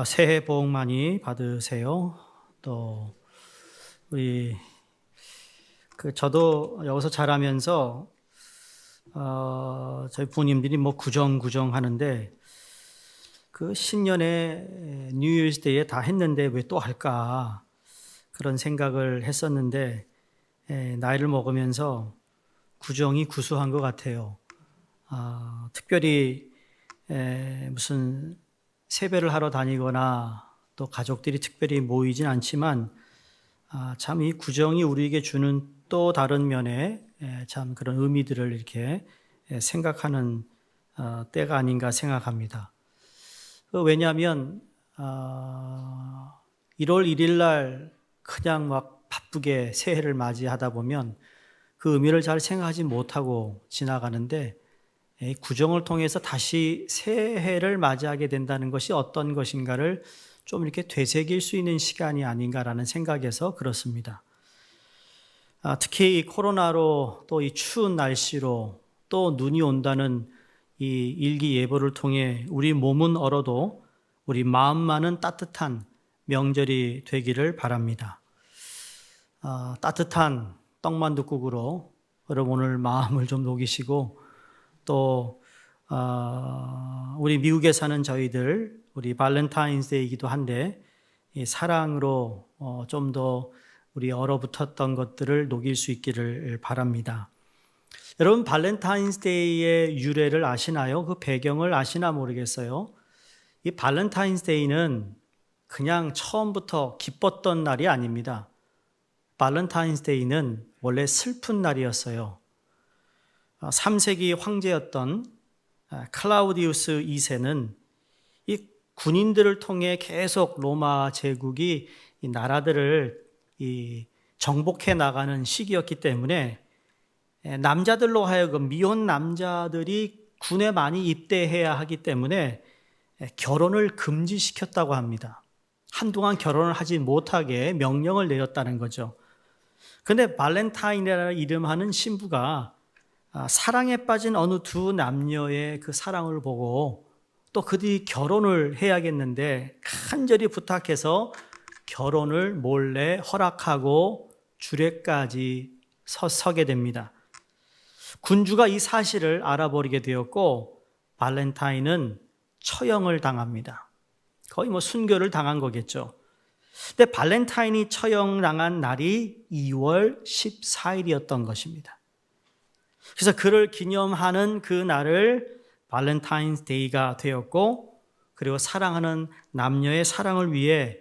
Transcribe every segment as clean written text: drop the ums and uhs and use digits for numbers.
새해 복 많이 받으세요. 또 우리 저도 여기서 자라면서 저희 부모님들이 뭐 구정 하는데 그 신년에 뉴이얼스 데이에 다 했는데 왜 또 할까 그런 생각을 했었는데 나이를 먹으면서 구정이 구수한 것 같아요. 특별히 무슨 세배를 하러 다니거나 또 가족들이 특별히 모이진 않지만 참 이 구정이 우리에게 주는 또 다른 면에 참 그런 의미들을 이렇게 생각하는 때가 아닌가 생각합니다. 왜냐하면 1월 1일 날 그냥 막 바쁘게 새해를 맞이하다 보면 그 의미를 잘 생각하지 못하고 지나가는데 구정을 통해서 다시 새해를 맞이하게 된다는 것이 어떤 것인가를 좀 이렇게 되새길 수 있는 시간이 아닌가라는 생각에서 그렇습니다. 특히 이 코로나로 또 이 추운 날씨로 또 눈이 온다는 이 일기예보를 통해 우리 몸은 얼어도 우리 마음만은 따뜻한 명절이 되기를 바랍니다. 따뜻한 떡만둣국으로 여러분 오늘 마음을 좀 녹이시고 또 우리 미국에 사는 저희들 우리 발렌타인스데이이기도 한데 이 사랑으로 좀 더 우리 얼어붙었던 것들을 녹일 수 있기를 바랍니다. 여러분 발렌타인스데이의 유래를 아시나요? 그 배경을 아시나 모르겠어요. 이 발렌타인스데이는 그냥 처음부터 기뻤던 날이 아닙니다. 발렌타인스데이는 원래 슬픈 날이었어요. 3세기 황제였던 클라우디우스 2세는 이 군인들을 통해 계속 로마 제국이 이 나라들을 정복해 나가는 시기였기 때문에 남자들로 하여금 미혼 남자들이 군에 많이 입대해야 하기 때문에 결혼을 금지시켰다고 합니다. 한동안 결혼을 하지 못하게 명령을 내렸다는 거죠. 그런데 발렌타인이라는 이름하는 신부가 사랑에 빠진 어느 두 남녀의 그 사랑을 보고 또 그들이 결혼을 해야겠는데 간절히 부탁해서 결혼을 몰래 허락하고 주례까지 서게 됩니다. 군주가 이 사실을 알아버리게 되었고 발렌타인은 처형을 당합니다. 거의 뭐 순교를 당한 거겠죠. 근데 발렌타인이 처형당한 날이 2월 14일이었던 것입니다. 그래서 그를 기념하는 그 날을 발렌타인스데이가 되었고 그리고 사랑하는 남녀의 사랑을 위해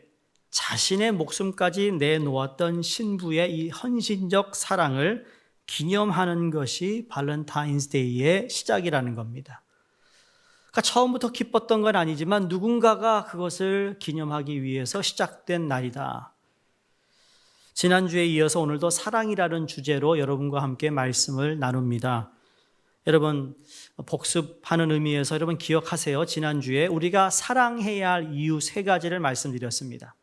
자신의 목숨까지 내놓았던 신부의 이 헌신적 사랑을 기념하는 것이 발렌타인스데이의 시작이라는 겁니다. 그러니까 처음부터 기뻤던 건 아니지만 누군가가 그것을 기념하기 위해서 시작된 날이다. 지난주에 이어서 오늘도 사랑이라는 주제로 여러분과 함께 말씀을 나눕니다. 여러분 복습하는 의미에서 여러분 기억하세요. 지난주에 우리가 사랑해야 할 이유 3가지를 말씀드렸습니다.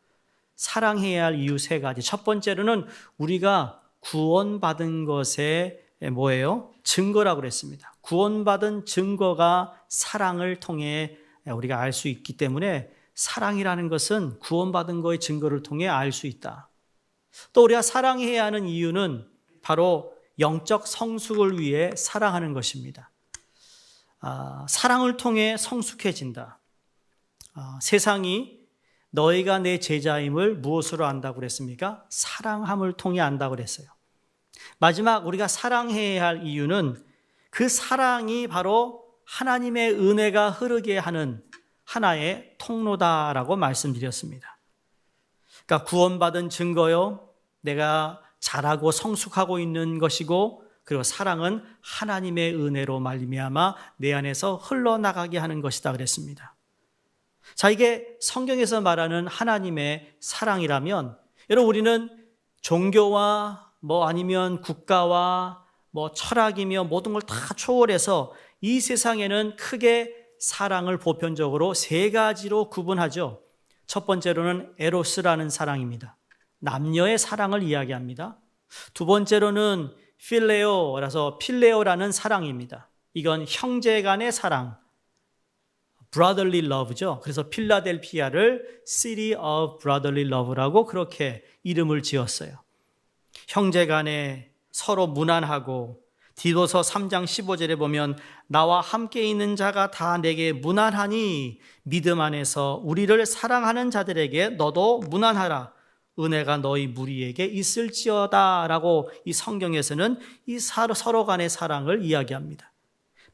사랑해야 할 이유 3가지. 첫 번째로는 우리가 구원받은 것의 뭐예요? 증거라고 그랬습니다. 구원받은 증거가 사랑을 통해 우리가 알 수 있기 때문에 사랑이라는 것은 구원받은 거의 증거를 통해 알 수 있다. 또 우리가 사랑해야 하는 이유는 바로 영적 성숙을 위해 사랑하는 것입니다. 사랑을 통해 성숙해진다. 세상이 너희가 내 제자임을 무엇으로 안다고 그랬습니까? 사랑함을 통해 안다고 그랬어요. 마지막 우리가 사랑해야 할 이유는 그 사랑이 바로 하나님의 은혜가 흐르게 하는 하나의 통로다라고 말씀드렸습니다. 그러니까 구원받은 증거요, 내가 자라고 성숙하고 있는 것이고 그리고 사랑은 하나님의 은혜로 말미암아 내 안에서 흘러나가게 하는 것이다 그랬습니다. 자, 이게 성경에서 말하는 하나님의 사랑이라면 여러분 우리는 종교와 뭐 아니면 국가와 뭐 철학이며 모든 걸 다 초월해서 이 세상에는 크게 사랑을 보편적으로 3가지로 구분하죠. 첫 번째로는 에로스라는 사랑입니다. 남녀의 사랑을 이야기합니다. 두 번째로는 필레오라서 필레오라는 사랑입니다. 이건 형제 간의 사랑, brotherly love죠. 그래서 필라델피아를 City of Brotherly Love라고 그렇게 이름을 지었어요. 형제간에 서로 무난하고, 디도서 3장 15절에 보면 나와 함께 있는 자가 다 내게 무난하니 믿음 안에서 우리를 사랑하는 자들에게 너도 무난하라. 은혜가 너희 무리에게 있을지어다 라고 이 성경에서는 이 서로 간의 사랑을 이야기합니다.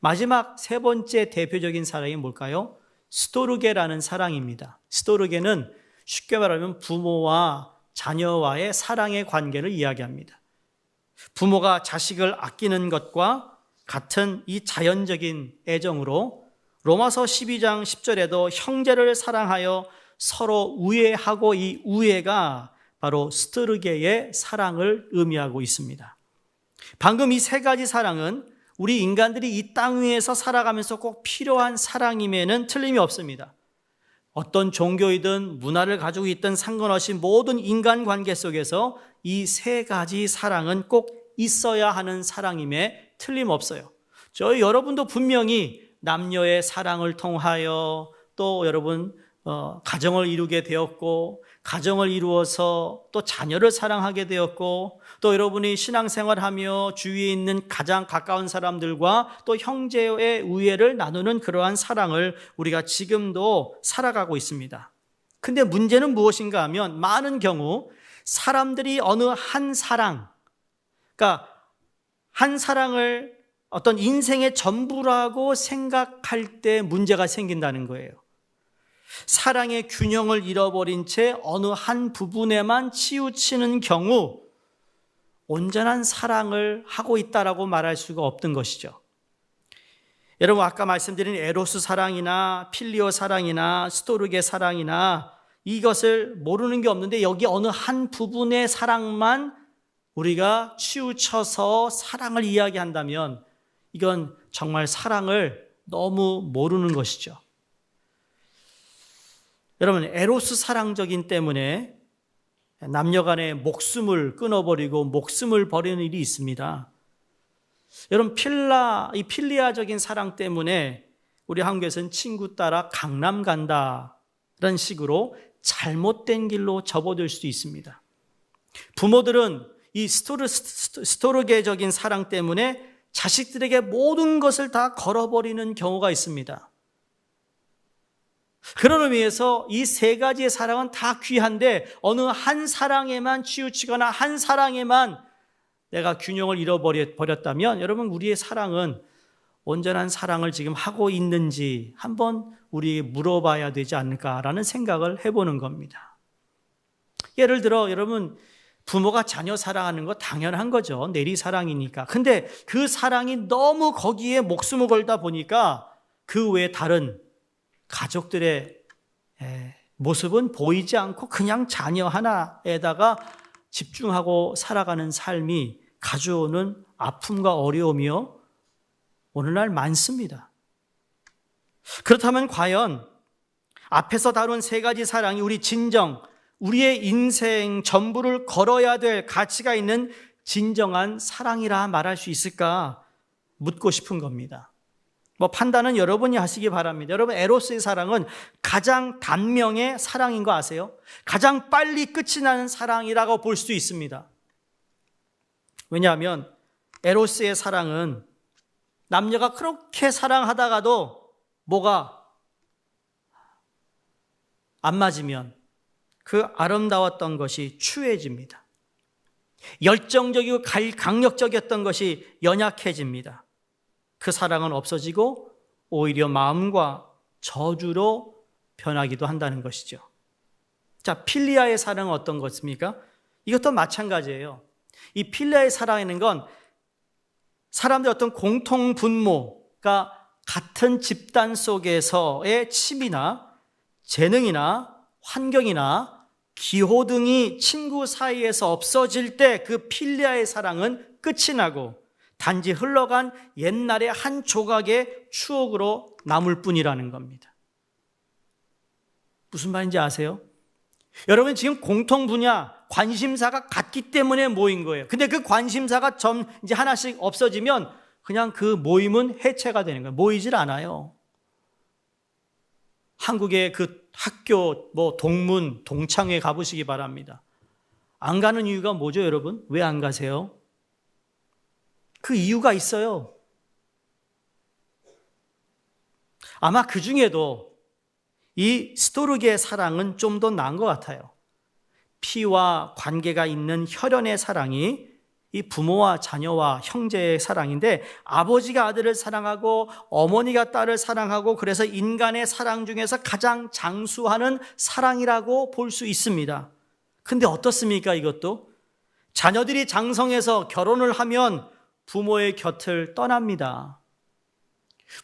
마지막 세 번째 대표적인 사랑이 뭘까요? 스토르게라는 사랑입니다. 스토르게는 쉽게 말하면 부모와 자녀와의 사랑의 관계를 이야기합니다. 부모가 자식을 아끼는 것과 같은 이 자연적인 애정으로 로마서 12장 10절에도 형제를 사랑하여 서로 우애하고, 이 우애가 바로 스토르게의 사랑을 의미하고 있습니다. 방금 이 세 가지 사랑은 우리 인간들이 이 땅 위에서 살아가면서 꼭 필요한 사랑임에는 틀림이 없습니다. 어떤 종교이든 문화를 가지고 있든 상관없이 모든 인간관계 속에서 이 세 가지 사랑은 꼭 있어야 하는 사랑임에 틀림없어요. 저희 여러분도 분명히 남녀의 사랑을 통하여 또 여러분 가정을 이루게 되었고, 가정을 이루어서 또 자녀를 사랑하게 되었고, 또 여러분이 신앙생활하며 주위에 있는 가장 가까운 사람들과 또 형제의 우애를 나누는 그러한 사랑을 우리가 지금도 살아가고 있습니다. 근데 문제는 무엇인가 하면 많은 경우 사람들이 어느 한 사랑, 그러니까 한 사랑을 어떤 인생의 전부라고 생각할 때 문제가 생긴다는 거예요. 사랑의 균형을 잃어버린 채 어느 한 부분에만 치우치는 경우 온전한 사랑을 하고 있다라고 말할 수가 없던 것이죠. 여러분, 아까 말씀드린 에로스 사랑이나 필리오 사랑이나 스토르게 사랑이나 이것을 모르는 게 없는데, 여기 어느 한 부분의 사랑만 우리가 치우쳐서 사랑을 이야기한다면 이건 정말 사랑을 너무 모르는 것이죠. 여러분, 에로스 사랑적인 때문에 남녀 간의 목숨을 끊어버리고 목숨을 버리는 일이 있습니다. 여러분, 이 필리아적인 사랑 때문에 우리 한국에서는 친구 따라 강남 간다라는 식으로 잘못된 길로 접어들 수도 있습니다. 부모들은 이 스토르게적인 사랑 때문에 자식들에게 모든 것을 다 걸어버리는 경우가 있습니다. 그런 의미에서 이 세 가지의 사랑은 다 귀한데 어느 한 사랑에만 치우치거나 한 사랑에만 내가 균형을 잃어버렸다면 여러분, 우리의 사랑은 온전한 사랑을 지금 하고 있는지 한번 우리 물어봐야 되지 않을까라는 생각을 해보는 겁니다. 예를 들어 여러분, 부모가 자녀 사랑하는 거 당연한 거죠. 내리사랑이니까. 근데 그 사랑이 너무 거기에 목숨을 걸다 보니까 그 외에 다른 가족들의 모습은 보이지 않고 그냥 자녀 하나에다가 집중하고 살아가는 삶이 가져오는 아픔과 어려움이요, 오늘날 많습니다. 그렇다면 과연 앞에서 다룬 세 가지 사랑이 우리의 인생 전부를 걸어야 될 가치가 있는 진정한 사랑이라 말할 수 있을까 묻고 싶은 겁니다. 판단은 여러분이 하시기 바랍니다. 여러분, 에로스의 사랑은 가장 단명의 사랑인 거 아세요? 가장 빨리 끝이 나는 사랑이라고 볼 수 있습니다. 왜냐하면 에로스의 사랑은 남녀가 그렇게 사랑하다가도 뭐가 안 맞으면 그 아름다웠던 것이 추해집니다. 열정적이고 강력적이었던 것이 연약해집니다. 그 사랑은 없어지고 오히려 마음과 저주로 변하기도 한다는 것이죠. 자, 필리아의 사랑은 어떤 것입니까? 이것도 마찬가지예요. 이 필리아의 사랑이라는 건 사람들의 어떤 공통 분모가 같은 집단 속에서의 취미나 재능이나 환경이나 기호 등이 친구 사이에서 없어질 때 그 필리아의 사랑은 끝이 나고 단지 흘러간 옛날의 한 조각의 추억으로 남을 뿐이라는 겁니다. 무슨 말인지 아세요? 여러분, 지금 공통 분야, 관심사가 같기 때문에 모인 거예요. 근데 그 관심사가 이제 하나씩 없어지면 그냥 그 모임은 해체가 되는 거예요. 모이질 않아요. 한국의 그 학교 동문, 동창회 가보시기 바랍니다. 안 가는 이유가 뭐죠, 여러분? 왜 안 가세요? 그 이유가 있어요. 아마 그 중에도 이 스토르게의 사랑은 좀 더 나은 것 같아요. 피와 관계가 있는 혈연의 사랑이 이 부모와 자녀와 형제의 사랑인데, 아버지가 아들을 사랑하고 어머니가 딸을 사랑하고, 그래서 인간의 사랑 중에서 가장 장수하는 사랑이라고 볼 수 있습니다. 근데 어떻습니까, 이것도? 자녀들이 장성해서 결혼을 하면 부모의 곁을 떠납니다.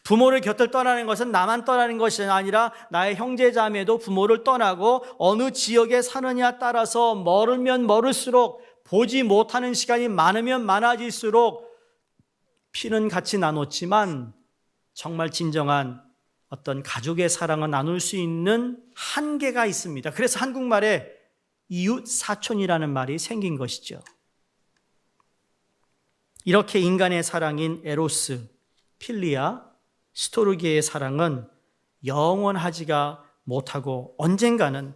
부모를 곁을 떠나는 것은 나만 떠나는 것이 아니라 나의 형제 자매도 부모를 떠나고 어느 지역에 사느냐에 따라서 멀으면 멀을수록, 보지 못하는 시간이 많으면 많아질수록 피는 같이 나눴지만 정말 진정한 어떤 가족의 사랑을 나눌 수 있는 한계가 있습니다. 그래서 한국말에 이웃 사촌이라는 말이 생긴 것이죠. 이렇게 인간의 사랑인 에로스, 필리아, 스토르게의 사랑은 영원하지가 못하고 언젠가는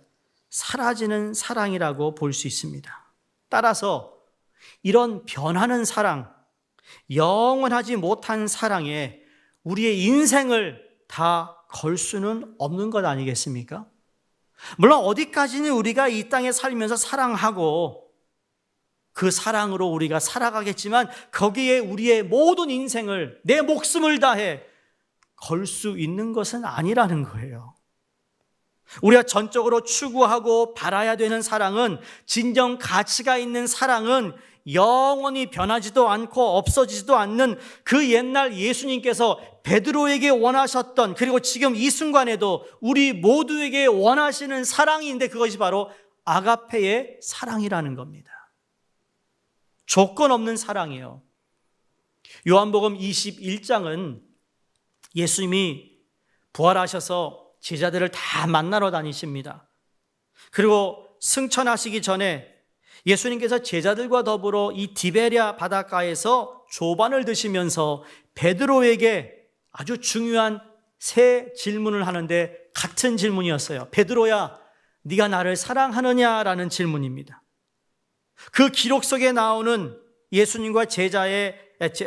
사라지는 사랑이라고 볼 수 있습니다. 따라서 이런 변하는 사랑, 영원하지 못한 사랑에 우리의 인생을 다 걸 수는 없는 것 아니겠습니까? 물론 어디까지는 우리가 이 땅에 살면서 사랑하고 그 사랑으로 우리가 살아가겠지만, 거기에 우리의 모든 인생을, 내 목숨을 다해 걸 수 있는 것은 아니라는 거예요. 우리가 전적으로 추구하고 바라야 되는 사랑은, 진정 가치가 있는 사랑은 영원히 변하지도 않고 없어지지도 않는 그 옛날 예수님께서 베드로에게 원하셨던, 그리고 지금 이 순간에도 우리 모두에게 원하시는 사랑인데, 그것이 바로 아가페의 사랑이라는 겁니다. 조건 없는 사랑이에요. 요한복음 21장은 예수님이 부활하셔서 제자들을 다 만나러 다니십니다. 그리고 승천하시기 전에 예수님께서 제자들과 더불어 이 디베랴 바닷가에서 조반을 드시면서 베드로에게 아주 중요한 세 질문을 하는데, 같은 질문이었어요. 베드로야, 네가 나를 사랑하느냐라는 질문입니다. 그 기록 속에 나오는 예수님과 제자의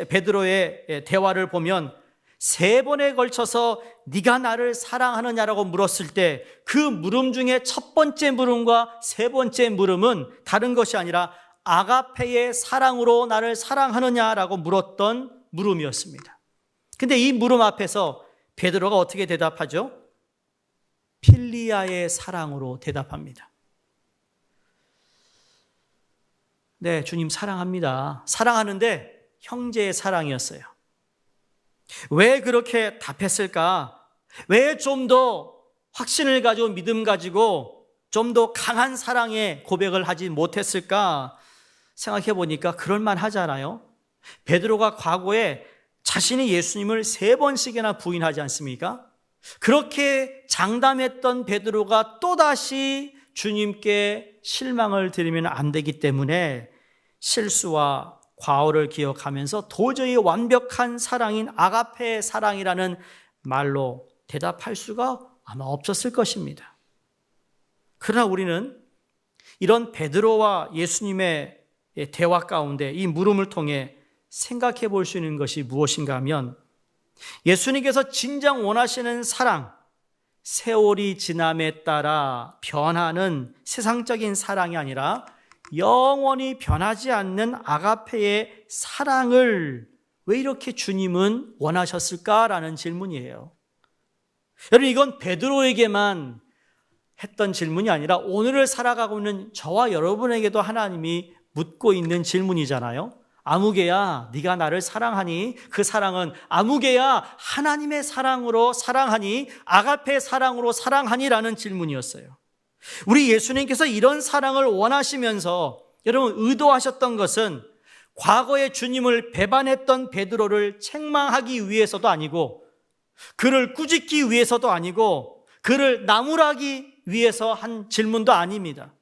베드로의 대화를 보면 3번에 걸쳐서 네가 나를 사랑하느냐라고 물었을 때, 그 물음 중에 첫 번째 물음과 세 번째 물음은 다른 것이 아니라 아가페의 사랑으로 나를 사랑하느냐라고 물었던 물음이었습니다. 근데 이 물음 앞에서 베드로가 어떻게 대답하죠? 필리아의 사랑으로 대답합니다. 네, 주님 사랑합니다. 사랑하는데 형제의 사랑이었어요. 왜 그렇게 답했을까? 왜 좀 더 확신을 가지고 믿음 가지고 좀 더 강한 사랑의 고백을 하지 못했을까? 생각해 보니까 그럴만 하잖아요. 베드로가 과거에 자신이 예수님을 3번씩이나 부인하지 않습니까? 그렇게 장담했던 베드로가 또다시 주님께 실망을 드리면 안 되기 때문에 실수와 과오를 기억하면서 도저히 완벽한 사랑인 아가페의 사랑이라는 말로 대답할 수가 아마 없었을 것입니다. 그러나 우리는 이런 베드로와 예수님의 대화 가운데 이 물음을 통해 생각해 볼 수 있는 것이 무엇인가 하면, 예수님께서 진정 원하시는 사랑, 세월이 지남에 따라 변하는 세상적인 사랑이 아니라 영원히 변하지 않는 아가페의 사랑을 왜 이렇게 주님은 원하셨을까라는 질문이에요. 여러분, 이건 베드로에게만 했던 질문이 아니라 오늘을 살아가고 있는 저와 여러분에게도 하나님이 묻고 있는 질문이잖아요. 아무개야, 네가 나를 사랑하니? 그 사랑은 아무개야, 하나님의 사랑으로 사랑하니? 아가페의 사랑으로 사랑하니라는 질문이었어요. 우리 예수님께서 이런 사랑을 원하시면서 여러분 의도하셨던 것은 과거에 주님을 배반했던 베드로를 책망하기 위해서도 아니고, 그를 꾸짖기 위해서도 아니고, 그를 나무라기 위해서 한 질문도 아닙니다.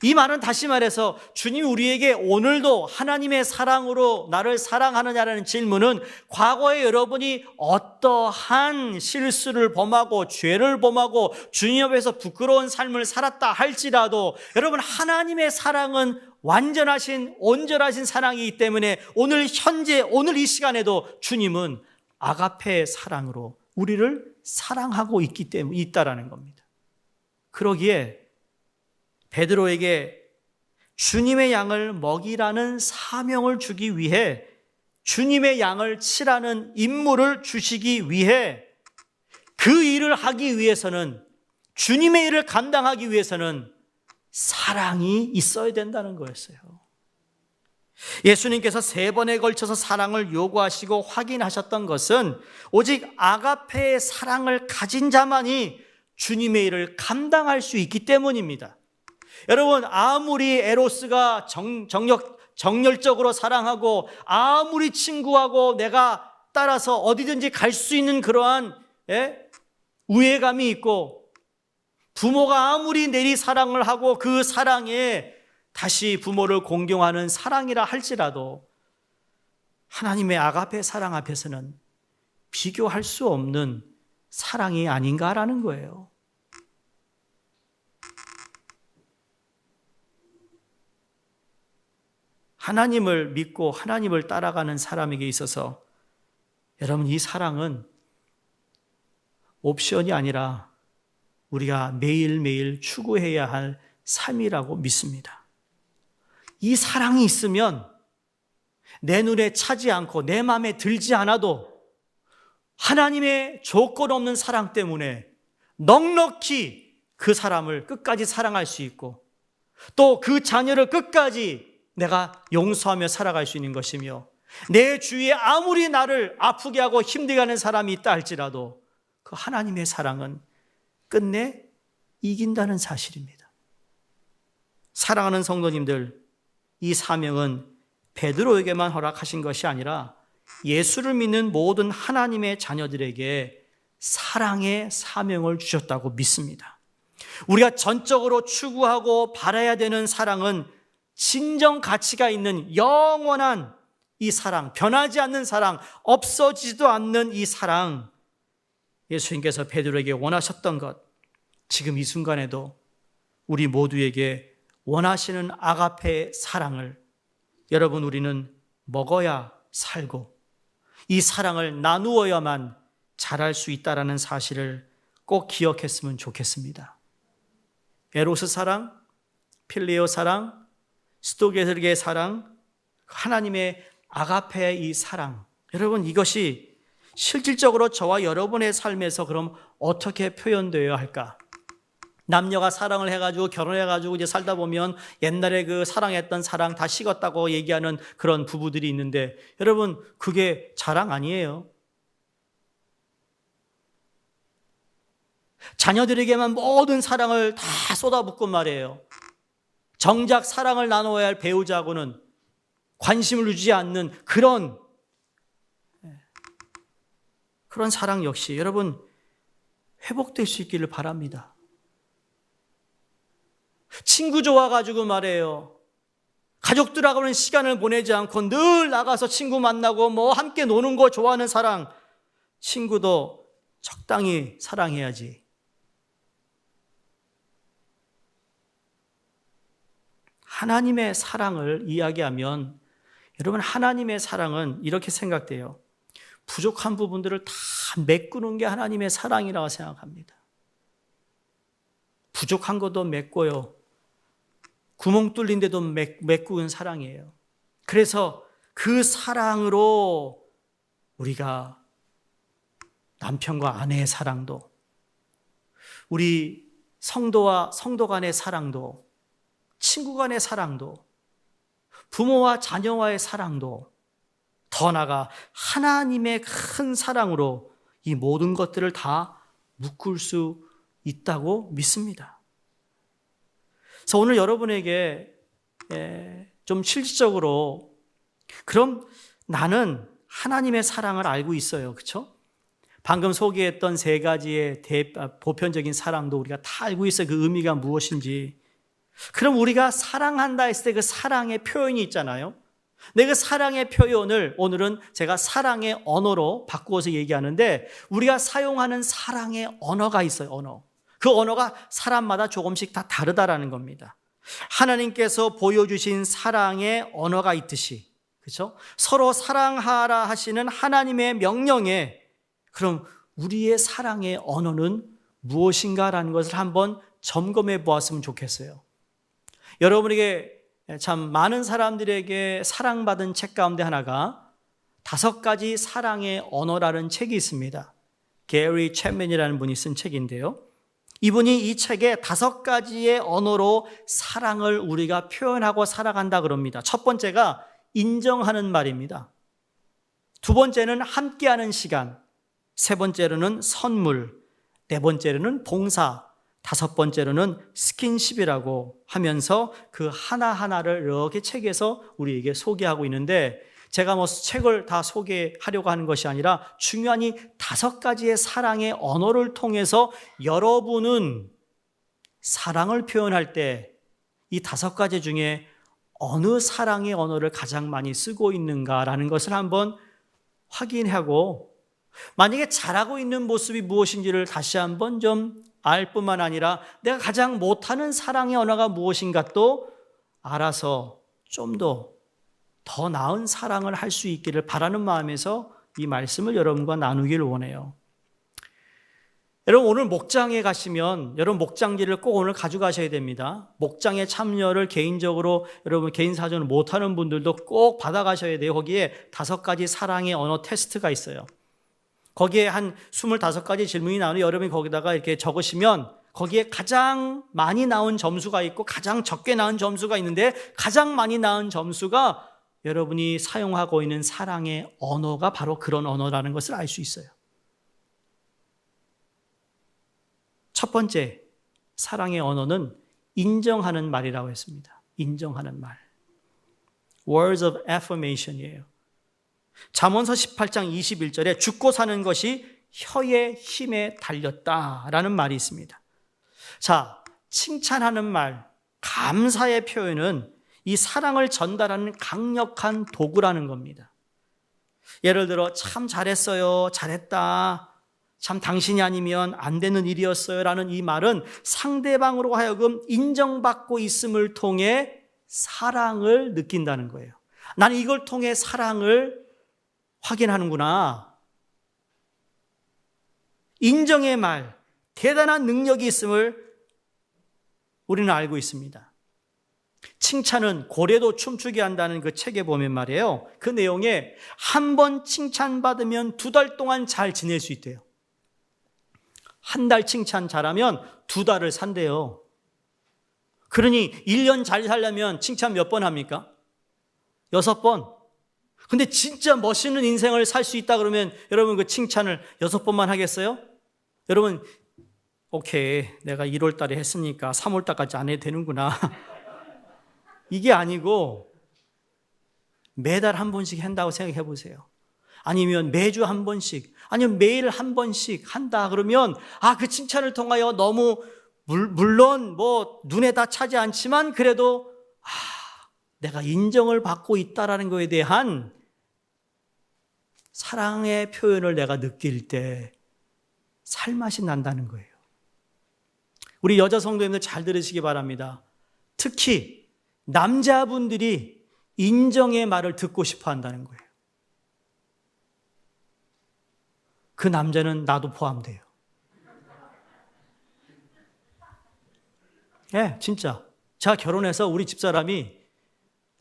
이 말은 다시 말해서 주님이 우리에게 오늘도 하나님의 사랑으로 나를 사랑하느냐라는 질문은 과거에 여러분이 어떠한 실수를 범하고 죄를 범하고 주님 앞에서 부끄러운 삶을 살았다 할지라도 여러분, 하나님의 사랑은 완전하신 온전하신 사랑이기 때문에 오늘 현재 오늘 이 시간에도 주님은 아가페의 사랑으로 우리를 사랑하고 있다라는 겁니다. 그러기에 베드로에게 주님의 양을 먹이라는 사명을 주기 위해, 주님의 양을 치라는 임무를 주시기 위해, 그 일을 하기 위해서는, 주님의 일을 감당하기 위해서는 사랑이 있어야 된다는 거였어요. 예수님께서 3번에 걸쳐서 사랑을 요구하시고 확인하셨던 것은 오직 아가페의 사랑을 가진 자만이 주님의 일을 감당할 수 있기 때문입니다. 여러분, 아무리 에로스가 정열적으로 사랑하고 아무리 친구하고 내가 따라서 어디든지 갈 수 있는 그러한 우애감이 있고 부모가 아무리 내리 사랑을 하고 그 사랑에 다시 부모를 공경하는 사랑이라 할지라도 하나님의 아가페 사랑 앞에서는 비교할 수 없는 사랑이 아닌가라는 거예요. 하나님을 믿고 하나님을 따라가는 사람에게 있어서 여러분, 이 사랑은 옵션이 아니라 우리가 매일매일 추구해야 할 삶이라고 믿습니다. 이 사랑이 있으면 내 눈에 차지 않고 내 마음에 들지 않아도 하나님의 조건 없는 사랑 때문에 넉넉히 그 사람을 끝까지 사랑할 수 있고 또 그 자녀를 끝까지 내가 용서하며 살아갈 수 있는 것이며, 내 주위에 아무리 나를 아프게 하고 힘들게 하는 사람이 있다 할지라도 그 하나님의 사랑은 끝내 이긴다는 사실입니다. 사랑하는 성도님들, 이 사명은 베드로에게만 허락하신 것이 아니라 예수를 믿는 모든 하나님의 자녀들에게 사랑의 사명을 주셨다고 믿습니다. 우리가 전적으로 추구하고 바라야 되는 사랑은 진정 가치가 있는 영원한 이 사랑, 변하지 않는 사랑, 없어지지도 않는 이 사랑, 예수님께서 베드로에게 원하셨던 것, 지금 이 순간에도 우리 모두에게 원하시는 아가페의 사랑을 여러분, 우리는 먹어야 살고 이 사랑을 나누어야만 잘할 수 있다는 사실을 꼭 기억했으면 좋겠습니다. 에로스 사랑, 필레오 사랑, 스토게르의 사랑, 하나님의 아가페의 이 사랑, 여러분, 이것이 실질적으로 저와 여러분의 삶에서 그럼 어떻게 표현되어야 할까? 남녀가 사랑을 해가지고 결혼해가지고 이제 살다 보면 옛날에 그 사랑했던 사랑 다 식었다고 얘기하는 그런 부부들이 있는데, 여러분, 그게 자랑 아니에요. 자녀들에게만 모든 사랑을 다 쏟아붓고 말이에요. 정작 사랑을 나눠야 할 배우자하고는 관심을 주지 않는 그런 사랑 역시 여러분, 회복될 수 있기를 바랍니다. 친구 좋아가지고 말이에요, 가족들하고는 시간을 보내지 않고 늘 나가서 친구 만나고 뭐 함께 노는 거 좋아하는 사랑, 친구도 적당히 사랑해야지. 하나님의 사랑을 이야기하면 여러분, 하나님의 사랑은 이렇게 생각돼요. 부족한 부분들을 다 메꾸는 게 하나님의 사랑이라고 생각합니다. 부족한 것도 메꿔요. 구멍 뚫린 데도 메꾸는 사랑이에요. 그래서 그 사랑으로 우리가 남편과 아내의 사랑도, 우리 성도와 성도 간의 사랑도, 친구 간의 사랑도, 부모와 자녀와의 사랑도, 더 나아가 하나님의 큰 사랑으로 이 모든 것들을 다 묶을 수 있다고 믿습니다. 그래서 오늘 여러분에게 좀 실질적으로, 그럼 나는 하나님의 사랑을 알고 있어요. 그렇죠? 방금 소개했던 3가지의 보편적인 사랑도 우리가 다 알고 있어요. 그 의미가 무엇인지. 그럼 우리가 사랑한다 했을 때 그 사랑의 표현이 있잖아요. 근데 그 사랑의 표현을 오늘은 제가 사랑의 언어로 바꾸어서 얘기하는데, 우리가 사용하는 사랑의 언어가 있어요. 언어. 그 언어가 사람마다 조금씩 다 다르다라는 겁니다. 하나님께서 보여주신 사랑의 언어가 있듯이, 그렇죠? 서로 사랑하라 하시는 하나님의 명령에, 그럼 우리의 사랑의 언어는 무엇인가라는 것을 한번 점검해 보았으면 좋겠어요. 여러분에게 참 많은 사람들에게 사랑받은 책 가운데 하나가 5가지 사랑의 언어라는 책이 있습니다. 게리 챕맨이라는 분이 쓴 책인데요. 이분이 이 책에 5가지의 언어로 사랑을 우리가 표현하고 살아간다 그럽니다. 첫 번째가 인정하는 말입니다. 두 번째는 함께하는 시간, 세 번째로는 선물, 네 번째로는 봉사, 5번째로는 스킨십이라고 하면서 그 하나하나를 이렇게 책에서 우리에게 소개하고 있는데, 제가 뭐 책을 다 소개하려고 하는 것이 아니라 중요한 이 5가지의 사랑의 언어를 통해서 여러분은 사랑을 표현할 때 이 5가지 중에 어느 사랑의 언어를 가장 많이 쓰고 있는가라는 것을 한번 확인하고, 만약에 잘하고 있는 모습이 무엇인지를 다시 한번 좀 알 뿐만 아니라 내가 가장 못하는 사랑의 언어가 무엇인가 또 알아서 좀 더 나은 사랑을 할 수 있기를 바라는 마음에서 이 말씀을 여러분과 나누기를 원해요. 여러분, 오늘 목장에 가시면 여러분 목장지를 꼭 오늘 가져가셔야 됩니다. 목장에 참여를 개인적으로 여러분 개인 사정을 못하는 분들도 꼭 받아가셔야 돼요. 거기에 5가지 사랑의 언어 테스트가 있어요. 거기에 한 25가지 질문이 나오는데, 여러분이 거기다가 이렇게 적으시면 거기에 가장 많이 나온 점수가 있고 가장 적게 나온 점수가 있는데, 가장 많이 나온 점수가 여러분이 사용하고 있는 사랑의 언어가 바로 그런 언어라는 것을 알 수 있어요. 첫 번째 사랑의 언어는 인정하는 말이라고 했습니다. 인정하는 말. Words of affirmation이에요. 잠언서 18장 21절에 죽고 사는 것이 혀의 힘에 달렸다라는 말이 있습니다. 자, 칭찬하는 말, 감사의 표현은 이 사랑을 전달하는 강력한 도구라는 겁니다. 예를 들어 참 잘했어요, 잘했다, 참 당신이 아니면 안 되는 일이었어요 라는 이 말은 상대방으로 하여금 인정받고 있음을 통해 사랑을 느낀다는 거예요. 나는 이걸 통해 사랑을 확인하는구나. 인정의 말, 대단한 능력이 있음을 우리는 알고 있습니다. 칭찬은 고래도 춤추게 한다는 그 책에 보면 말이에요, 그 내용에 한 번 칭찬받으면 2달 동안 잘 지낼 수 있대요. 한 달 칭찬 잘하면 2달을 산대요. 그러니 1년 잘 살려면 칭찬 몇 번 합니까? 6번. 근데 진짜 멋있는 인생을 살 수 있다 그러면 여러분 그 칭찬을 6번만 하겠어요? 여러분, 오케이, 내가 1월 달에 했으니까 3월 달까지 안 해도 되는구나. 이게 아니고 매달 한 번씩 한다고 생각해 보세요. 아니면 매주 한 번씩, 아니면 매일 한 번씩 한다 그러면 그 칭찬을 통하여 너무 물론 뭐 눈에 다 차지 않지만 그래도 내가 인정을 받고 있다라는 것에 대한 사랑의 표현을 내가 느낄 때 살맛이 난다는 거예요. 우리 여자 성도님들 잘 들으시기 바랍니다. 특히 남자분들이 인정의 말을 듣고 싶어 한다는 거예요. 그 남자는 나도 포함돼요. 예, 진짜. 제가 결혼해서 우리 집사람이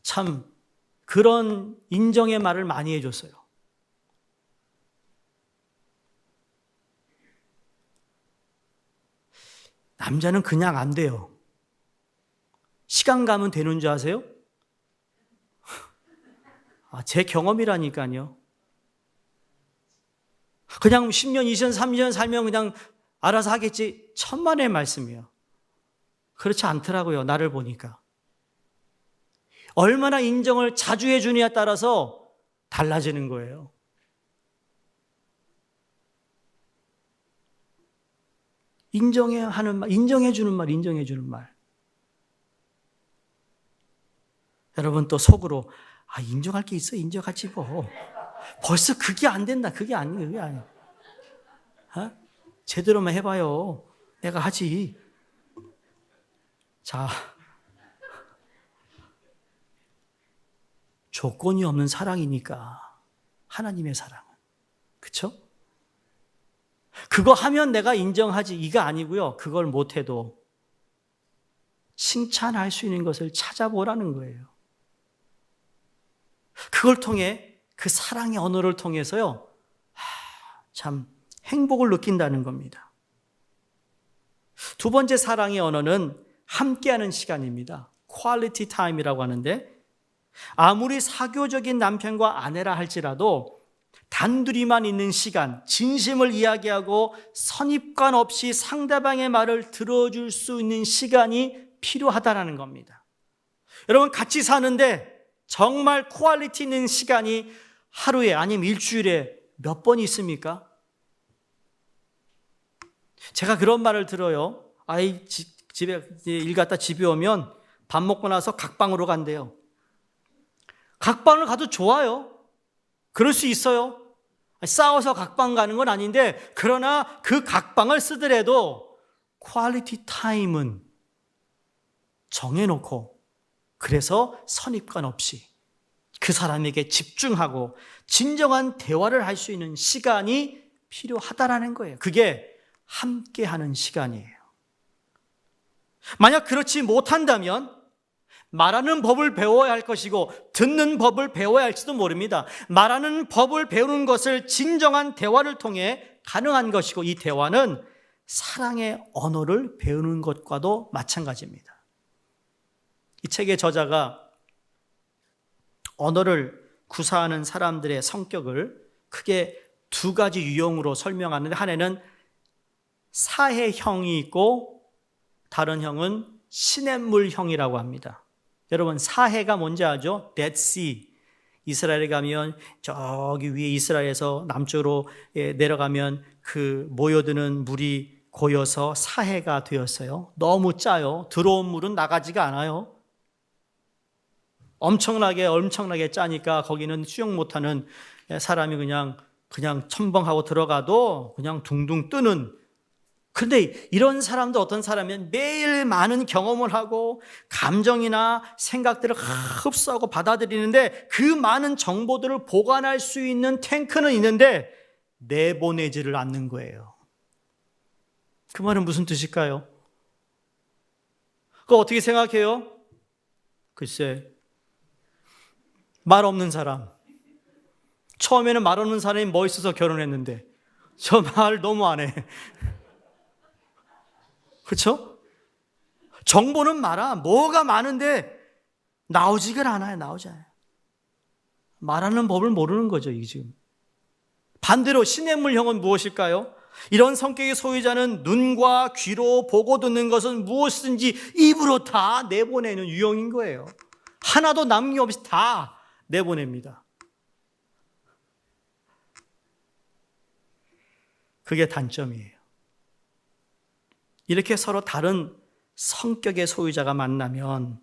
참 그런 인정의 말을 많이 해줬어요. 남자는 그냥 안 돼요. 시간 가면 되는 줄 아세요? 제 경험이라니까요. 그냥 10년, 20년, 30년 살면 그냥 알아서 하겠지. 천만의 말씀이에요. 그렇지 않더라고요. 나를 보니까. 얼마나 인정을 자주 해주느냐에 따라서 달라지는 거예요. 인정해주는 말. 여러분 또 속으로 인정할 게 있어 인정하지 뭐. 벌써 그게 안 된다. 그게 아니에요. 제대로만 해봐요. 내가 하지. 자, 조건이 없는 사랑이니까 하나님의 사랑은. 그렇죠? 그거 하면 내가 인정하지 이거 아니고요. 그걸 못해도 칭찬할 수 있는 것을 찾아보라는 거예요. 그걸 통해 그 사랑의 언어를 통해서요. 참 행복을 느낀다는 겁니다. 두 번째 사랑의 언어는 함께하는 시간입니다. 퀄리티 타임이라고 하는데 아무리 사교적인 남편과 아내라 할지라도 단둘이만 있는 시간, 진심을 이야기하고 선입관 없이 상대방의 말을 들어줄 수 있는 시간이 필요하다는 겁니다. 여러분 같이 사는데 정말 퀄리티 있는 시간이 하루에 아니면 일주일에 몇 번 있습니까? 제가 그런 말을 들어요. 아이 집에 일 갔다 집에 오면 밥 먹고 나서 각방으로 간대요. 각방을 가도 좋아요. 그럴 수 있어요. 싸워서 각방 가는 건 아닌데 그러나 그 각방을 쓰더라도 퀄리티 타임은 정해놓고 그래서 선입관 없이 그 사람에게 집중하고 진정한 대화를 할 수 있는 시간이 필요하다라는 거예요. 그게 함께하는 시간이에요. 만약 그렇지 못한다면 말하는 법을 배워야 할 것이고 듣는 법을 배워야 할지도 모릅니다. 말하는 법을 배우는 것을 진정한 대화를 통해 가능한 것이고 이 대화는 사랑의 언어를 배우는 것과도 마찬가지입니다. 이 책의 저자가 언어를 구사하는 사람들의 성격을 크게 두 가지 유형으로 설명하는데 하나는 사해형이 있고 다른 형은 시냇물형이라고 합니다. 여러분 사해가 뭔지 아죠? Dead Sea. 이스라엘에 가면 저기 위에 이스라엘에서 남쪽으로 내려가면 그 모여드는 물이 고여서 사해가 되었어요. 너무 짜요. 들어온 물은 나가지가 않아요. 엄청나게 짜니까 거기는 수영 못하는 사람이 그냥 첨벙하고 들어가도 그냥 둥둥 뜨는. 그런데 이런 사람도 어떤 사람이면 매일 많은 경험을 하고 감정이나 생각들을 흡수하고 받아들이는데 그 많은 정보들을 보관할 수 있는 탱크는 있는데 내보내지를 않는 거예요. 그 말은 무슨 뜻일까요? 그거 어떻게 생각해요? 글쎄, 말 없는 사람. 처음에는 말 없는 사람이 멋있어서 결혼했는데 저 말 너무 안 해. 그렇죠? 정보는 많아. 뭐가 많은데 나오지가 않아요. 나오지 않아요. 말하는 법을 모르는 거죠. 이게 지금. 반대로 시냇물형은 무엇일까요? 이런 성격의 소유자는 눈과 귀로 보고 듣는 것은 무엇이든지 입으로 다 내보내는 유형인 거예요. 하나도 남김없이 다 내보냅니다. 그게 단점이에요. 이렇게 서로 다른 성격의 소유자가 만나면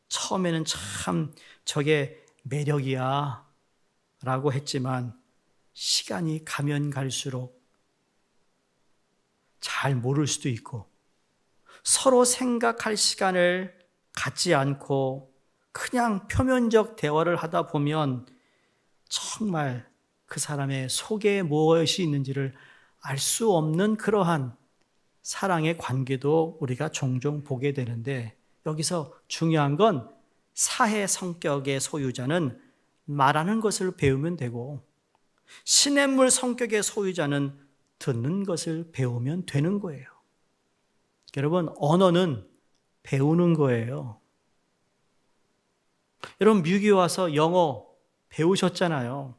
처음에는 참 저게 매력이야 라고 했지만 시간이 가면 갈수록 잘 모를 수도 있고 서로 생각할 시간을 갖지 않고 그냥 표면적 대화를 하다 보면 정말 그 사람의 속에 무엇이 있는지를 알 수 없는 그러한 사랑의 관계도 우리가 종종 보게 되는데 여기서 중요한 건 사해 성격의 소유자는 말하는 것을 배우면 되고 시냇물 성격의 소유자는 듣는 것을 배우면 되는 거예요. 여러분, 언어는 배우는 거예요. 여러분, 미국에 와서 영어 배우셨잖아요.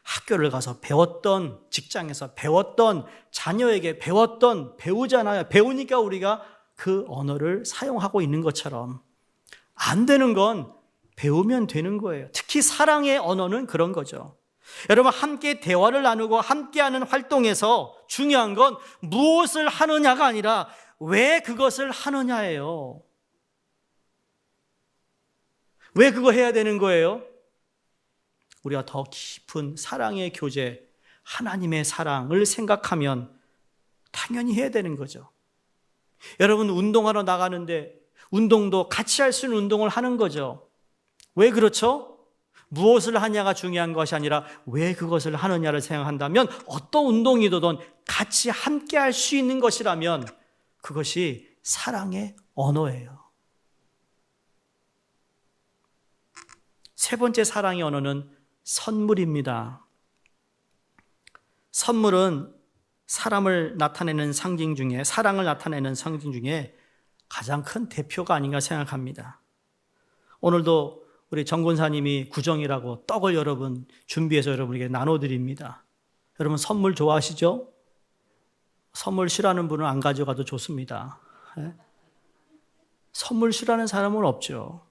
학교를 가서 배웠던, 직장에서 배웠던, 자녀에게 배웠던, 배우잖아요. 배우니까 우리가 그 언어를 사용하고 있는 것처럼 안 되는 건 배우면 되는 거예요. 특히 사랑의 언어는 그런 거죠. 여러분, 함께 대화를 나누고 함께하는 활동에서 중요한 건 무엇을 하느냐가 아니라 왜 그것을 하느냐예요. 왜 그거 해야 되는 거예요? 우리가 더 깊은 사랑의 교제, 하나님의 사랑을 생각하면 당연히 해야 되는 거죠. 여러분, 운동하러 나가는데 운동도 같이 할 수 있는 운동을 하는 거죠. 왜 그렇죠? 무엇을 하냐가 중요한 것이 아니라 왜 그것을 하느냐를 생각한다면 어떤 운동이든 같이 함께 할 수 있는 것이라면 그것이 사랑의 언어예요. 세 번째 사랑의 언어는 선물입니다. 선물은 사랑을 나타내는 상징 중에 가장 큰 대표가 아닌가 생각합니다. 오늘도 우리 정권사님이 구정이라고 떡을 여러분 준비해서 여러분에게 나눠드립니다. 여러분 선물 좋아하시죠? 선물 싫어하는 분은 안 가져가도 좋습니다. 선물 싫어하는 사람은 없죠.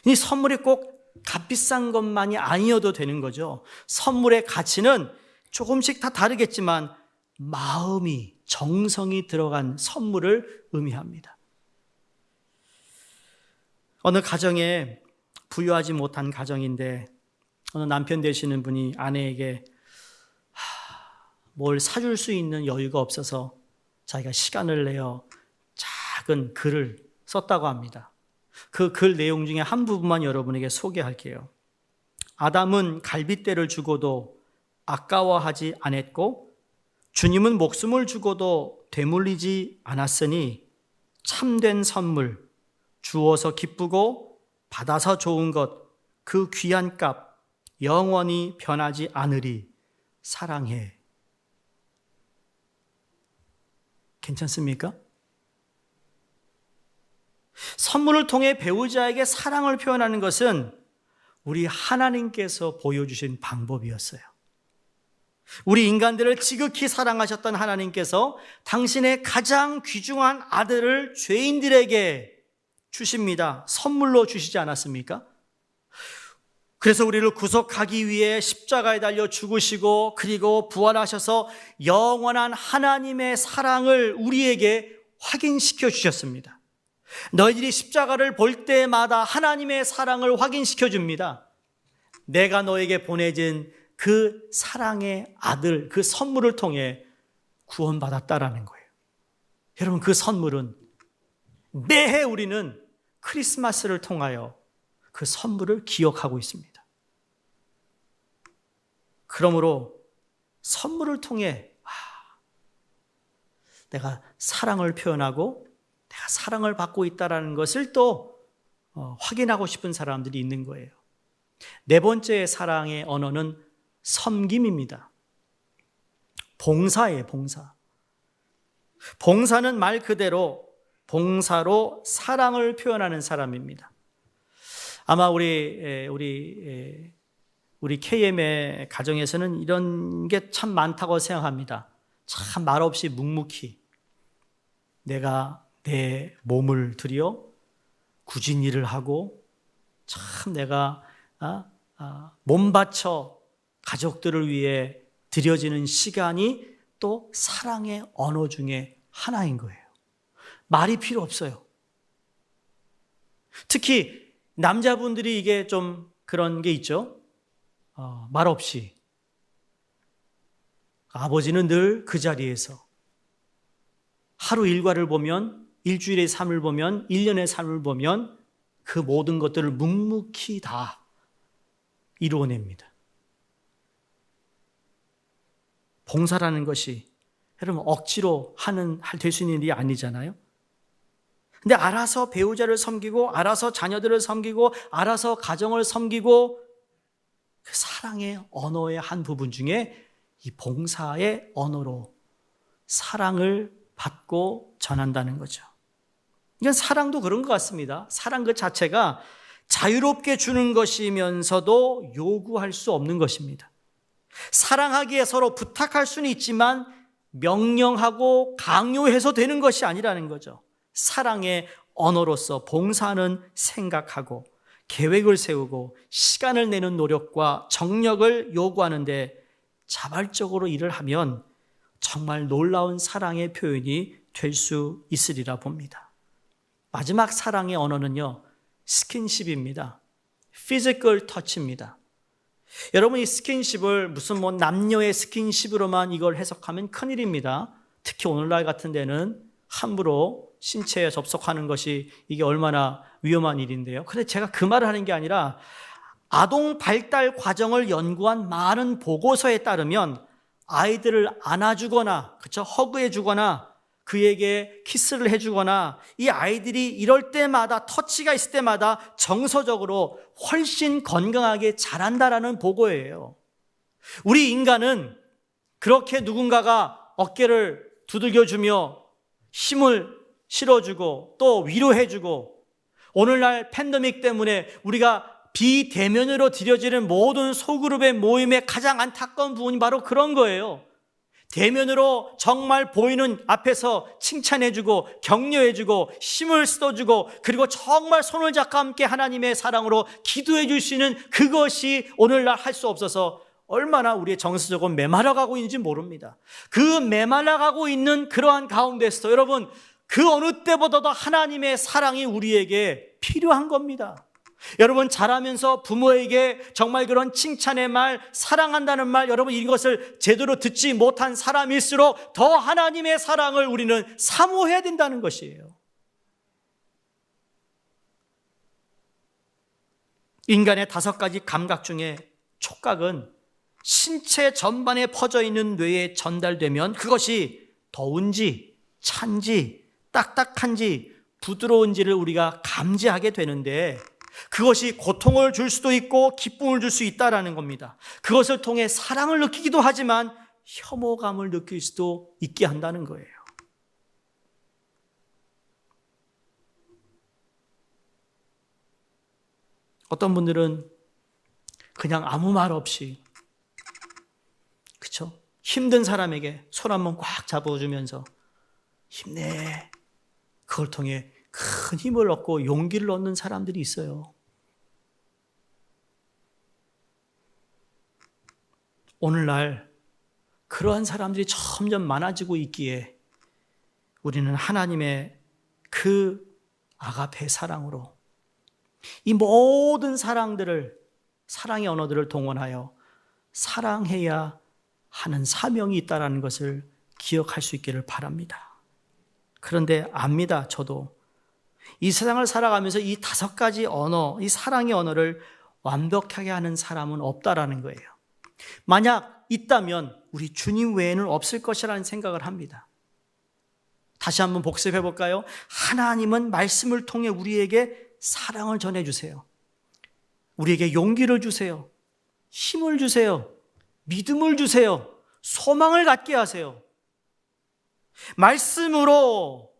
이 선물이 꼭 값비싼 것만이 아니어도 되는 거죠. 선물의 가치는 조금씩 다 다르겠지만 마음이, 정성이 들어간 선물을 의미합니다. 어느 가정에 부유하지 못한 가정인데 어느 남편 되시는 분이 아내에게 뭘 사줄 수 있는 여유가 없어서 자기가 시간을 내어 작은 글을 썼다고 합니다. 그 글 내용 중에 한 부분만 여러분에게 소개할게요. 아담은 갈빗대를 주고도 아까워하지 않았고 주님은 목숨을 주고도 되물리지 않았으니 참된 선물, 주어서 기쁘고 받아서 좋은 것, 그 귀한 값 영원히 변하지 않으리 사랑해. 괜찮습니까? 선물을 통해 배우자에게 사랑을 표현하는 것은 우리 하나님께서 보여주신 방법이었어요. 우리 인간들을 지극히 사랑하셨던 하나님께서 당신의 가장 귀중한 아들을 죄인들에게 주십니다. 선물로 주시지 않았습니까? 그래서 우리를 구속하기 위해 십자가에 달려 죽으시고 그리고 부활하셔서 영원한 하나님의 사랑을 우리에게 확인시켜 주셨습니다. 너희들이 십자가를 볼 때마다 하나님의 사랑을 확인시켜 줍니다. 내가 너에게 보내진 그 사랑의 아들, 그 선물을 통해 구원받았다라는 거예요. 여러분, 그 선물은 매해 우리는 크리스마스를 통하여 그 선물을 기억하고 있습니다. 그러므로 선물을 통해 내가 사랑을 표현하고 내가 사랑을 받고 있다는 것을 또 확인하고 싶은 사람들이 있는 거예요. 네 번째 사랑의 언어는 섬김입니다. 봉사예요, 봉사. 봉사는 말 그대로 봉사로 사랑을 표현하는 사람입니다. 아마 우리 KM의 가정에서는 이런 게 참 많다고 생각합니다. 참 말없이 묵묵히 내가 내 몸을 들여 굳은 일을 하고 참 내가 몸 바쳐 가족들을 위해 드려지는 시간이 또 사랑의 언어 중에 하나인 거예요. 말이 필요 없어요. 특히 남자분들이 이게 좀 그런 게 있죠. 말 없이 아버지는 늘 그 자리에서 하루 일과를 보면 일주일에 3을 보면 1년에 3을 보면 그 모든 것들을 묵묵히 다 이루어냅니다. 봉사라는 것이 여러분 억지로 될 수 있는 일이 아니잖아요. 근데 알아서 배우자를 섬기고 알아서 자녀들을 섬기고 알아서 가정을 섬기고 그 사랑의 언어의 한 부분 중에 이 봉사의 언어로 사랑을 받고 전한다는 거죠. 이건 사랑도 그런 것 같습니다. 사랑 그 자체가 자유롭게 주는 것이면서도 요구할 수 없는 것입니다. 사랑하기에 서로 부탁할 수는 있지만 명령하고 강요해서 되는 것이 아니라는 거죠. 사랑의 언어로서 봉사는 생각하고 계획을 세우고 시간을 내는 노력과 정력을 요구하는데 자발적으로 일을 하면 정말 놀라운 사랑의 표현이 될 수 있으리라 봅니다. 마지막 사랑의 언어는요, 스킨십입니다. 피지컬 터치입니다. 여러분, 이 스킨십을 무슨 남녀의 스킨십으로만 이걸 해석하면 큰일입니다. 특히 오늘날 같은 데는 함부로 신체에 접촉하는 것이 이게 얼마나 위험한 일인데요. 그런데 제가 그 말을 하는 게 아니라 아동 발달 과정을 연구한 많은 보고서에 따르면 아이들을 안아주거나, 그렇죠? 허그해주거나, 그에게 키스를 해주거나, 이 아이들이 이럴 때마다, 터치가 있을 때마다 정서적으로 훨씬 건강하게 자란다라는 보고예요. 우리 인간은 그렇게 누군가가 어깨를 두들겨주며 힘을 실어주고 또 위로해주고, 오늘날 팬데믹 때문에 우리가 비대면으로 드려지는 모든 소그룹의 모임의 가장 안타까운 부분이 바로 그런 거예요. 대면으로 정말 보이는 앞에서 칭찬해주고 격려해주고 힘을 써주고, 그리고 정말 손을 잡고 함께 하나님의 사랑으로 기도해 줄 수 있는 그것이 오늘날 할 수 없어서 얼마나 우리의 정서적으로 메말라가고 있는지 모릅니다. 그 메말라가고 있는 그러한 가운데서 여러분, 그 어느 때보다도 하나님의 사랑이 우리에게 필요한 겁니다. 여러분, 자라면서 부모에게 정말 그런 칭찬의 말, 사랑한다는 말, 여러분 이것을 제대로 듣지 못한 사람일수록 더 하나님의 사랑을 우리는 사모해야 된다는 것이에요. 인간의 5가지 감각 중에 촉각은 신체 전반에 퍼져 있는 뇌에 전달되면 그것이 더운지 찬지 딱딱한지 부드러운지를 우리가 감지하게 되는데, 그것이 고통을 줄 수도 있고 기쁨을 줄 수 있다는 겁니다. 그것을 통해 사랑을 느끼기도 하지만 혐오감을 느낄 수도 있게 한다는 거예요. 어떤 분들은 그냥 아무 말 없이, 그렇죠? 힘든 사람에게 손 한번 꽉 잡아주면서 힘내, 그걸 통해 큰 힘을 얻고 용기를 얻는 사람들이 있어요. 오늘날 그러한 사람들이 점점 많아지고 있기에 우리는 하나님의 그 아가페 사랑으로 이 모든 사랑의 언어들을 동원하여 사랑해야 하는 사명이 있다는 것을 기억할 수 있기를 바랍니다. 그런데 압니다. 저도 이 세상을 살아가면서 이 5가지 언어, 이 사랑의 언어를 완벽하게 하는 사람은 없다라는 거예요. 만약 있다면 우리 주님 외에는 없을 것이라는 생각을 합니다. 다시 한번 복습해 볼까요? 하나님은 말씀을 통해 우리에게 사랑을 전해주세요. 우리에게 용기를 주세요. 힘을 주세요. 믿음을 주세요. 소망을 갖게 하세요. 말씀으로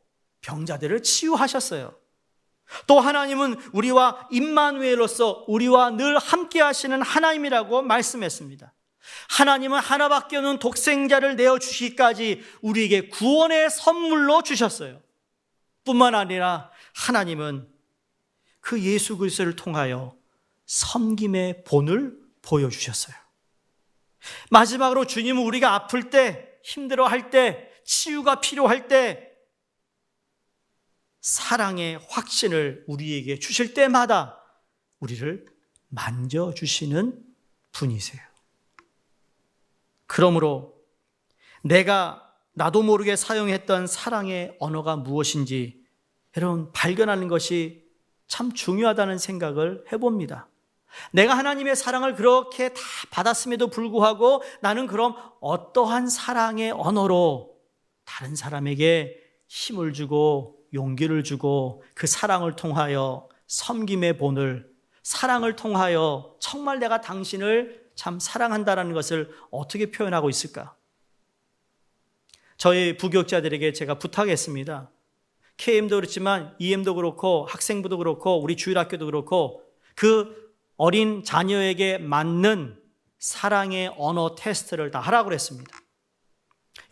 병자들을 치유하셨어요. 또 하나님은 우리와 임마누엘로서 우리와 늘 함께 하시는 하나님이라고 말씀했습니다. 하나님은 하나밖에 없는 독생자를 내어주시기까지 우리에게 구원의 선물로 주셨어요. 뿐만 아니라 하나님은 그 예수 그리스도를 통하여 섬김의 본을 보여주셨어요. 마지막으로 주님은 우리가 아플 때, 힘들어할 때, 치유가 필요할 때 사랑의 확신을 우리에게 주실 때마다 우리를 만져주시는 분이세요. 그러므로 나도 모르게 사용했던 사랑의 언어가 무엇인지 여러분 발견하는 것이 참 중요하다는 생각을 해봅니다. 내가 하나님의 사랑을 그렇게 다 받았음에도 불구하고 나는 그럼 어떠한 사랑의 언어로 다른 사람에게 힘을 주고 용기를 주고 그 사랑을 통하여 섬김의 본을, 사랑을 통하여 정말 내가 당신을 참 사랑한다는 것을 어떻게 표현하고 있을까? 저희 부교육자들에게 제가 부탁했습니다. KM도 그렇지만 EM도 그렇고 학생부도 그렇고 우리 주일학교도 그렇고 그 어린 자녀에게 맞는 사랑의 언어 테스트를 다 하라고 그랬습니다.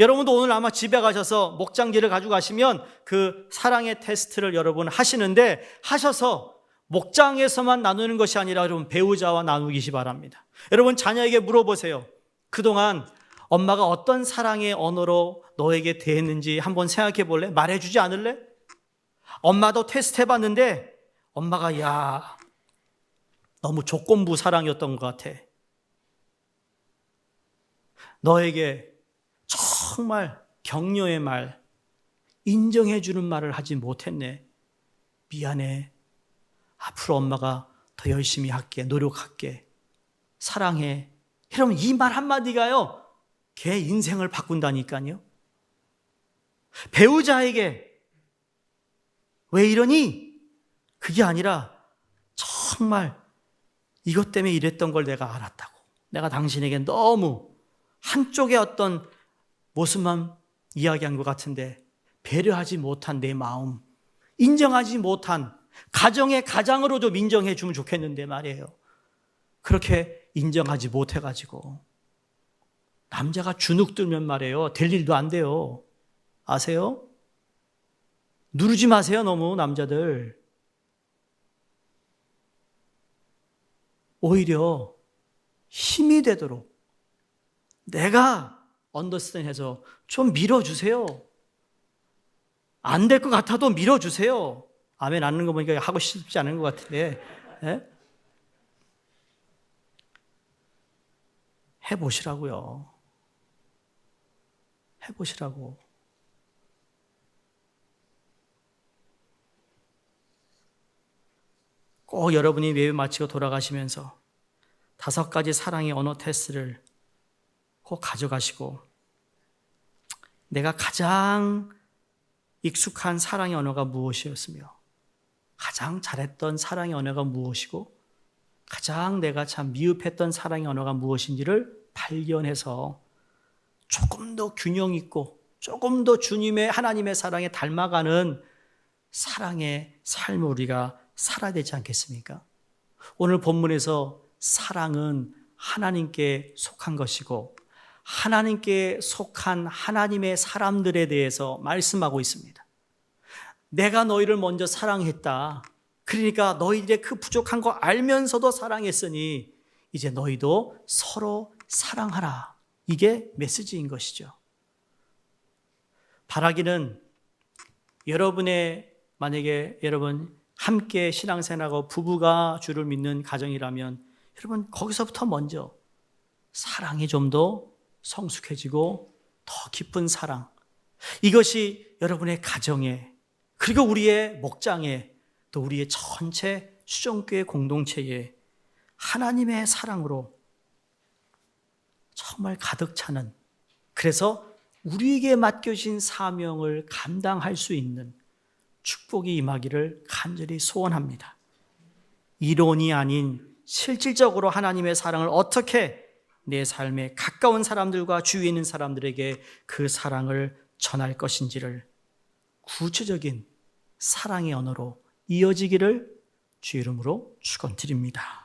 여러분도 오늘 아마 집에 가셔서 목장지를 가지고 가시면 그 사랑의 테스트를 여러분 하시는데, 하셔서 목장에서만 나누는 것이 아니라 여러분 배우자와 나누기시 바랍니다. 여러분 자녀에게 물어보세요. 그동안 엄마가 어떤 사랑의 언어로 너에게 대했는지 한번 생각해 볼래? 말해주지 않을래? 엄마도 테스트 해봤는데 엄마가 야, 너무 조건부 사랑이었던 것 같아. 너에게 정말 격려의 말, 인정해주는 말을 하지 못했네. 미안해. 앞으로 엄마가 더 열심히 할게. 노력할게. 사랑해. 여러분, 이 말 한마디가요, 걔 인생을 바꾼다니까요. 배우자에게 왜 이러니? 그게 아니라 정말 이것 때문에 이랬던 걸 내가 알았다고. 내가 당신에게 너무 한쪽의 어떤 모습만 이야기한 것 같은데 배려하지 못한 내 마음, 인정하지 못한 가정의 가장으로 좀 인정해 주면 좋겠는데 말이에요. 그렇게 인정하지 못해가지고 남자가 주눅 들면 말이에요. 될 일도 안 돼요. 아세요? 누르지 마세요. 너무 남자들. 오히려 힘이 되도록 내가 언더스탠해서 좀 밀어주세요. 안 될 것 같아도 밀어주세요. 아멘 않는 거 보니까 하고 싶지 않은 것 같은데. 예? 해보시라고요. 해보시라고. 꼭 여러분이 예배 마치고 돌아가시면서 5가지 사랑의 언어 테스트를 꼭 가져가시고 내가 가장 익숙한 사랑의 언어가 무엇이었으며 가장 잘했던 사랑의 언어가 무엇이고 가장 내가 참 미흡했던 사랑의 언어가 무엇인지를 발견해서 조금 더 균형 있고 조금 더 주님의 하나님의 사랑에 닮아가는 사랑의 삶을 우리가 살아야 되지 않겠습니까? 오늘 본문에서 사랑은 하나님께 속한 것이고 하나님께 속한 하나님의 사람들에 대해서 말씀하고 있습니다. 내가 너희를 먼저 사랑했다. 그러니까 너희들의 그 부족한 거 알면서도 사랑했으니 이제 너희도 서로 사랑하라. 이게 메시지인 것이죠. 바라기는 만약에 여러분 함께 신앙생활하고 부부가 주를 믿는 가정이라면 여러분 거기서부터 먼저 사랑이 좀 더 성숙해지고 더 깊은 사랑, 이것이 여러분의 가정에 그리고 우리의 목장에 또 우리의 전체 수정교회 공동체에 하나님의 사랑으로 정말 가득 차는, 그래서 우리에게 맡겨진 사명을 감당할 수 있는 축복이 임하기를 간절히 소원합니다. 이론이 아닌 실질적으로 하나님의 사랑을 어떻게 내 삶에 가까운 사람들과 주위에 있는 사람들에게 그 사랑을 전할 것인지를 구체적인 사랑의 언어로 이어지기를 주 이름으로 축원드립니다.